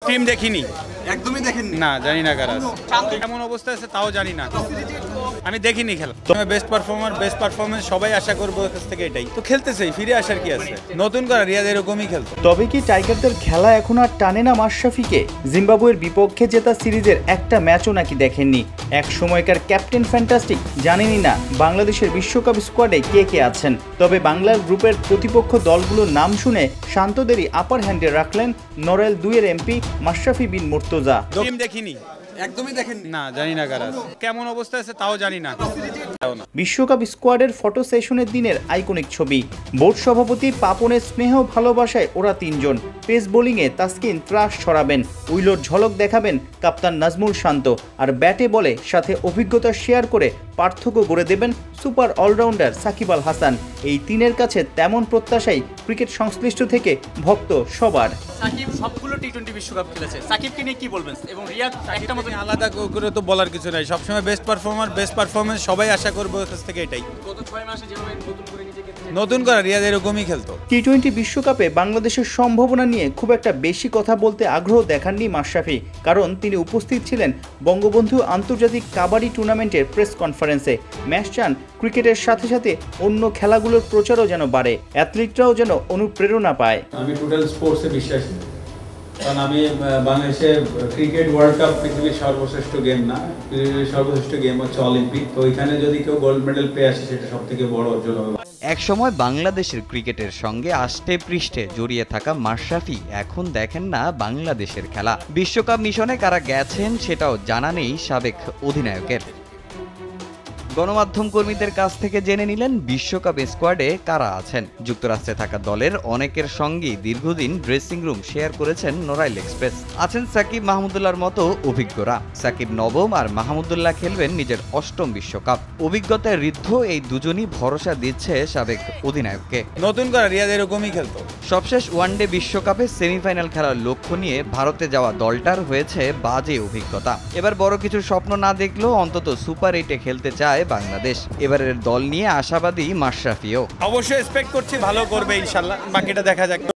Team দেখিনি, একদমই দেখেননি? না জানি না কারা আছে, কেমন অবস্থা আছে তাও জানি না, আমি দেখিনি খেলা। তবে বেস্ট পারফরমেন্স সবাই আশা করবো ওর কাছ থেকে, এটাই তো খেলতেছেই, ফিরে আসার কি আছে, নতুন করে রিয়াদ এরকমই খেলতো। তবে কি টাইগারদের খেলা এখন আর টানে না মাশরাফিকে? জিম্বাবুয়ের বিপক্ষে জেতা সিরিজের একটা ম্যাচও নাকি দেখেননি? এক সময়কার ক্যাপ্টেন ফ্যান্টাস্টিক জানেনই না বাংলাদেশের বিশ্বকাপ স্কোয়াডে কে কে আছেন। তবে বাংলার গ্রুপের প্রতিপক্ষ দলগুলোর নাম শুনে শান্তদেরই আপার হ্যান্ডে রাখলেন নরেল 2-এর এমপি মাশরাফি বিন মুর্তজা। টিম দেখিনি, একদমই দেখেননি? না জানি না কারা আছে, কেমন অবস্থা আছে তাও জানি না। বিশ্বকাপ স্কোয়াডের ফটো সেশনের দিনের আইকনিক ছবি। বোর্ড সভাপতি পাপনের স্নেহ ভালোবাসায় ওরা তিনজন। পেস বোলিংয়ে তাসকিন ত্রাস ছড়াবেন, উইলোর ঝলক দেখাবেন কাপ্তান নাজমুল শান্ত, আর ব্যাটে বলে সাথে অভিজ্ঞতা শেয়ার করে পার্থক্য গড়ে দেবেন সুপার অলরাউন্ডার সাকিব আল হাসান। এই তিনের কাছে তেমন প্রত্যাশাই ক্রিকেট সংশ্লিষ্ট থেকে ভক্ত সবার। সাকিব সবগুলো টি-20 বিশ্বকাপ খেলেছে, সাকিবকে নিয়ে কি বলবেন? এবং রিয়াদ একটা মতো আলাদা করে তো বলার কিছু নাই, সবসময় বেস্ট পারফরমেন্স সবাই আশা করবো ওর কাছ থেকে, এটাই গত 6 মাসে যেভাবে নতুন করে রিয়াদ এরকমই খেলতো। টি-20 বিশ্বকাপে বাংলাদেশের সম্ভাবনা নিয়ে খুব একটা বেশি কথা বলতে আগ্রহ দেখাননি মাশরাফি, কারণ তিনি উপস্থিত ছিলেন বঙ্গবন্ধু আন্তর্জাতিক কাবাডি টুর্নামেন্টের প্রেস কনফারেন্সে। ম্যাচ চান ক্রিকেটের সাথে সাথে অন্য খেলাগুলোর প্রচারও যেন বাড়ে, অ্যাথলিটরাও যেন অনুপ্রেরণা পায়। আমি টোটাল স্পোর্টসে বিশ্বাসী, কারণ আমি বাংলাদেশে ক্রিকেট ওয়ার্ল্ড কাপ পৃথিবীর সর্বশ্রেষ্ঠ গেম না, পৃথিবীর সর্বশ্রেষ্ঠ গেম হচ্ছে অলিম্পিক। তো ওইখানে যদি কেউ গোল্ড মেডেল পেয়ে আসে সেটা সব থেকে বড় অর্জন হবে। একসময় বাংলাদেশের ক্রিকেটের সঙ্গে আষ্টে পৃষ্ঠে জড়িয়ে থাকা মাশরাফি এখন দেখেন না বাংলাদেশের খেলা। বিশ্বকাপ মিশনে কারা গেছেন সেটাও জানা নেই সাবেক অধিনায়কের। গণমাধ্যম কর্মীদের কাছ থেকে জেনে নিলেন বিশ্বকাপ স্কোয়াডে কারা আছেন। যুক্তরাষ্ট্রে থাকা দলের অনেকের সঙ্গেই দীর্ঘদিন ড্রেসিং রুম শেয়ার করেছেন নড়াইল এক্সপ্রেস। আছেন সাকিব মাহমুদুল্লাহর মতো অভিজ্ঞরা। সাকিব নবম আর মাহমুদুল্লাহ খেলবেন নিজের 8ম বিশ্বকাপ। অভিজ্ঞতায় ঋদ্ধ এই দুজনই ভরসা দিচ্ছে সাবেক অধিনায়ককে। নতুন করে রিয়াদ এরকমই খেলতো। সবশেষ ওয়ানডে বিশ্বকাপে সেমিফাইনাল খেলার লক্ষ্য নিয়ে ভারতে যাওয়া দলটার হয়েছে বাজে অভিজ্ঞতা। এবার বড় কিছু স্বপ্ন না দেখলেও অন্তত সুপার 8-এ খেলতে চায় বাংলাদেশ। এবারের দল নিয়ে আশাবাদী মাশরাফিও। অবশ্যই এক্সপেক্ট করছি ভালো করবে ইনশাল্লাহ, বাকিটা দেখা যাক।